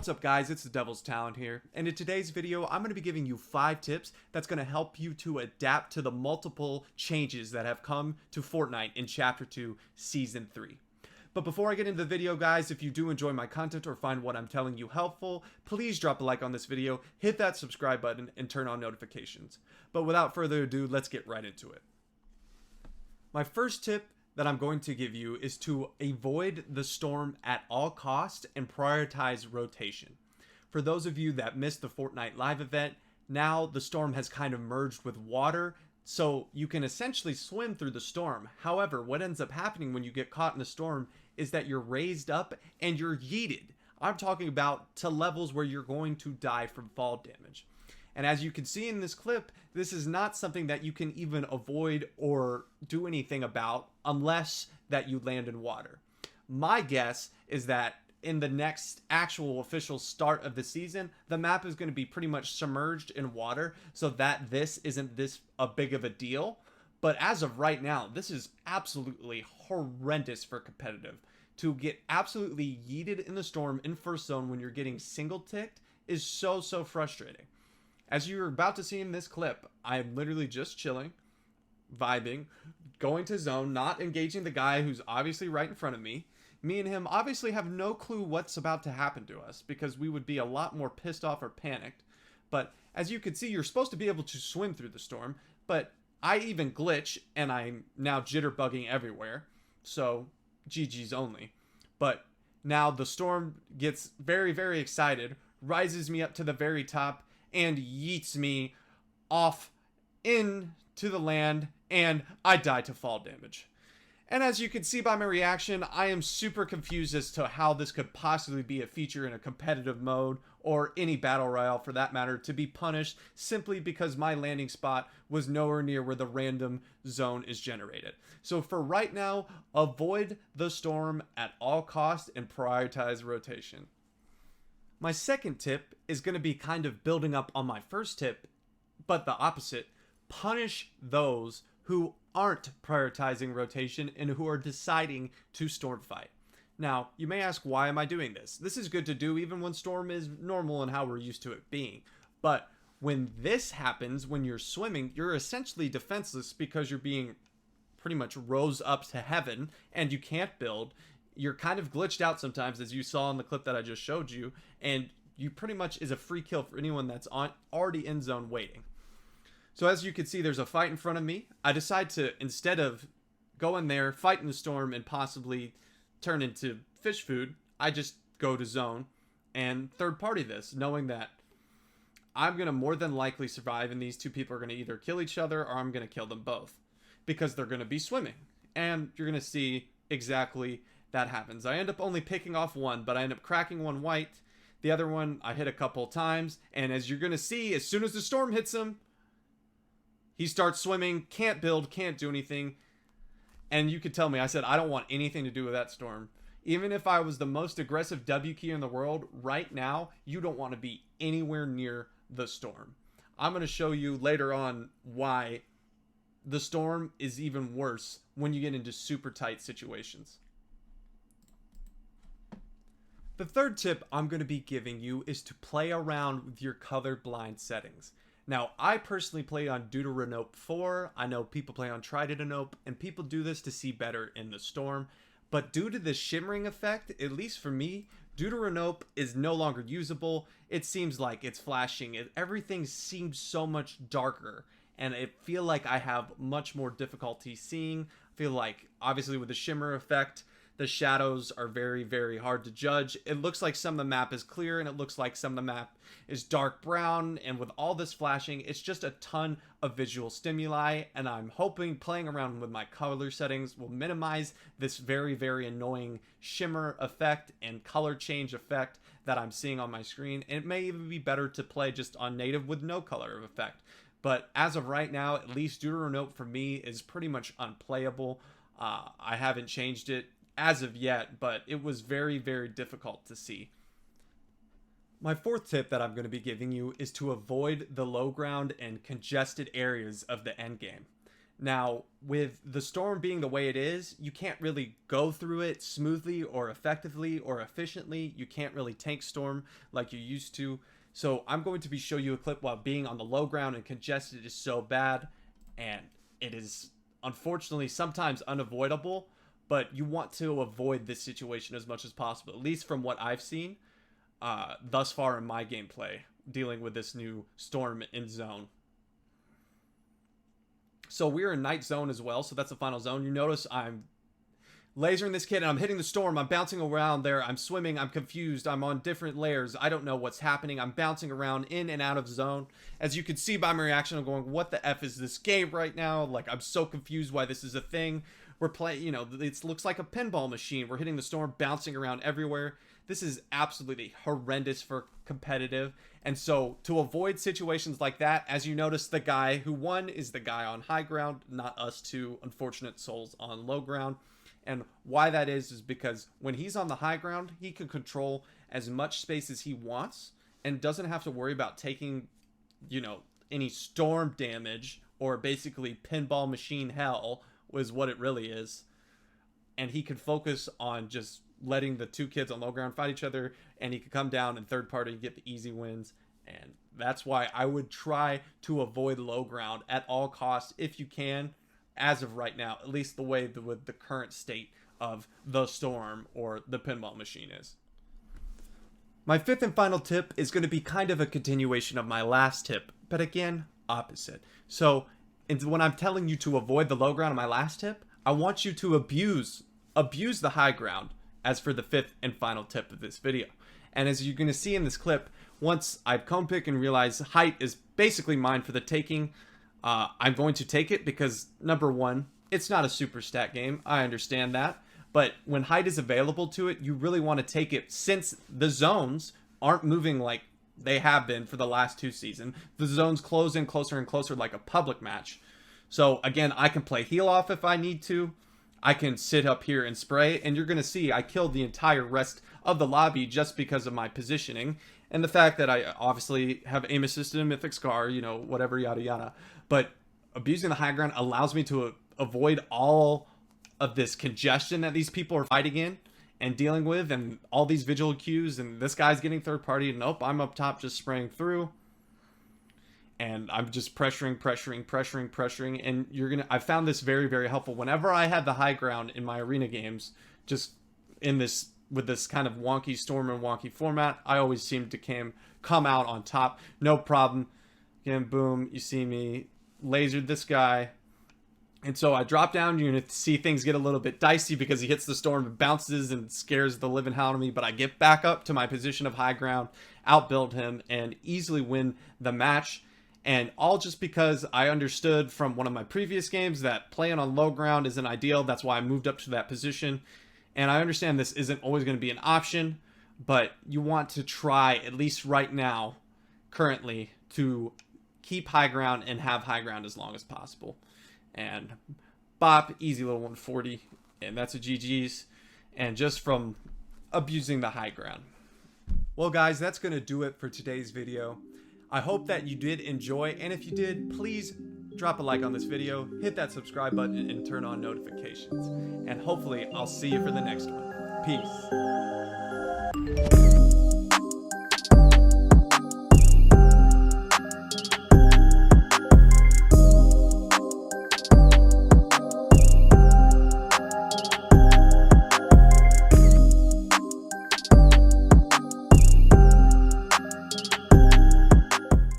What's up guys, it's the Devil's Talent here, and in today's video I'm going to be giving you 5 tips that's going to help you to adapt to the multiple changes that have come to Fortnite in Chapter 2, Season 3. But before I get into the video guys, if you do enjoy my content or find what I'm telling you helpful, please drop a like on this video, hit that subscribe button, and turn on notifications. But without further ado, let's get right into it. My first tip that I'm going to give you is to avoid the storm at all costs and prioritize rotation. For those of you that missed the Fortnite live event, now the storm has kind of merged with water, so you can essentially swim through the storm. However, what ends up happening when you get caught in a storm is that you're raised up and you're yeeted. I'm talking about to levels where you're going to die from fall damage. And as you can see in this clip, this is not something that you can even avoid or do anything about unless that you land in water. My guess is that in the next actual official start of the season, the map is going to be pretty much submerged in water so that this isn't this a big of a deal. But as of right now, this is absolutely horrendous for competitive. To get absolutely yeeted in the storm in first zone when you're getting single ticked is so frustrating. As you're about to see in this clip, I'm literally just chilling, vibing, going to zone, not engaging the guy who's obviously right in front of me. Me and him obviously have no clue what's about to happen to us because we would be a lot more pissed off or panicked. But as you can see, you're supposed to be able to swim through the storm, but I even glitch and I'm now jitterbugging everywhere. So GG's only. But now the storm gets very excited, rises me up to the very top, and yeets me off into the land, and I die to fall damage. And as you can see by my reaction, I am super confused as to how this could possibly be a feature in a competitive mode, or any battle royale for that matter, to be punished simply because my landing spot was nowhere near where the random zone is generated. So for right now, avoid the storm at all costs and prioritize rotation. My second tip is going to be kind of building up on my first tip, but the opposite. Punish those who aren't prioritizing rotation and who are deciding to storm fight. Now, you may ask, why am I doing this? This is good to do even when storm is normal and how we're used to it being. But when this happens, when you're swimming, you're essentially defenseless because you're being pretty much rose up to heaven and you can't build. You're kind of glitched out sometimes, as you saw in the clip that I just showed you, and you pretty much is a free kill for anyone that's already in zone waiting. So as you can see, there's a fight in front of me. I decide to, instead of go in there, fight in the storm, and possibly turn into fish food, I just go to zone and third party this, knowing that I'm going to more than likely survive and these two people are going to either kill each other or I'm going to kill them both because they're going to be swimming. And you're going to see exactly that happens. I end up only picking off one, but I end up cracking one white. The other one I hit a couple times, and as you're going to see, as soon as the storm hits him, he starts swimming, can't build, can't do anything. And you could tell me, I said, I don't want anything to do with that storm. Even if I was the most aggressive W key in the world, right now, you don't want to be anywhere near the storm. I'm going to show you later on why the storm is even worse when you get into super tight situations. The third tip I'm going to be giving you is to play around with your colorblind settings. Now, I personally play on Deuteranope 4. I know people play on Tridanope, and people do this to see better in the storm. But due to the shimmering effect, at least for me, Deuteranope is no longer usable. It seems like it's flashing. Everything seems so much darker, and I feel like I have much more difficulty seeing. I feel like, obviously with the shimmer effect, the shadows are very hard to judge. It looks like some of the map is clear and it looks like some of the map is dark brown, and with all this flashing, it's just a ton of visual stimuli, and I'm hoping playing around with my color settings will minimize this very annoying shimmer effect and color change effect that I'm seeing on my screen. And it may even be better to play just on native with no color effect. But as of right now, at least Deuteranope for me is pretty much unplayable. I haven't changed it as of yet, but it was very difficult to see. My fourth tip that I'm going to be giving you is to avoid the low ground and congested areas of the endgame. Now, with the storm being the way it is, you can't really go through it smoothly or effectively or efficiently. You can't really tank storm like you used to. So I'm going to be show you a clip while being on the low ground, and congested is so bad, and it is unfortunately sometimes unavoidable, but you want to avoid this situation as much as possible, at least from what I've seen thus far in my gameplay dealing with this new storm in zone. So we're in night zone as well, so that's the final zone. You notice I'm lasering this kid and I'm hitting the storm. I'm bouncing around there. I'm swimming. I'm confused. I'm on different layers. I don't know what's happening. I'm bouncing around in and out of zone. As you can see by my reaction, I'm going, what the F is this game right now? Like, I'm so confused why this is a thing. We're playing, you know, it looks like a pinball machine. We're hitting the storm, bouncing around everywhere. This is absolutely horrendous for competitive. And so to avoid situations like that, as you notice, the guy who won is the guy on high ground, not us two unfortunate souls on low ground. And why that is because when he's on the high ground, he can control as much space as he wants and doesn't have to worry about taking, you know, any storm damage, or basically pinball machine hell was what it really is. And he can focus on just letting the two kids on low ground fight each other, and he could come down in third party and get the easy wins. And that's why I would try to avoid low ground at all costs if you can, as of right now, at least the way with the current state of the storm or the pinball machine is. My fifth and final tip is going to be kind of a continuation of my last tip, but again, opposite. So when I'm telling you to avoid the low ground on my last tip, I want you to abuse the high ground as for the fifth and final tip of this video. And as you're going to see in this clip, once I've cone pick and realize height is basically mine for the taking, I'm going to take it because, number one, it's not a super stat game. I understand that. But when height is available to it, you really want to take it, since the zones aren't moving like they have been for the last two seasons. The zones close in closer and closer like a public match. So again, I can play heal off if I need to. I can sit up here and spray, and you're going to see I killed the entire rest of the lobby just because of my positioning and the fact that I obviously have aim assist and a mythic scar, you know, whatever, yada yada. But abusing the high ground allows me to avoid all of this congestion that these people are fighting in and dealing with, and all these visual cues, and this guy's getting third party, and nope, I'm up top just spraying through. And I'm just pressuring, and I found this very, very helpful. Whenever I had the high ground in my arena games, just in this, with this kind of wonky storm and wonky format, I always seem to come out on top. No problem. Again, boom, you see me lasered this guy. And so I drop down unit to see things get a little bit dicey because he hits the storm and bounces and scares the living hell out of me. But I get back up to my position of high ground, outbuild him, and easily win the match. And all just because I understood from one of my previous games that playing on low ground isn't ideal. That's why I moved up to that position. And I understand this isn't always going to be an option, but you want to try, at least right now, currently, to keep high ground and have high ground as long as possible. And bop, easy little 140, and that's a GG's. And just from abusing the high ground. Well guys, that's going to do it for today's video. I hope that you did enjoy, and if you did, please drop a like on this video, hit that subscribe button, and turn on notifications. And hopefully I'll see you for the next one. Peace.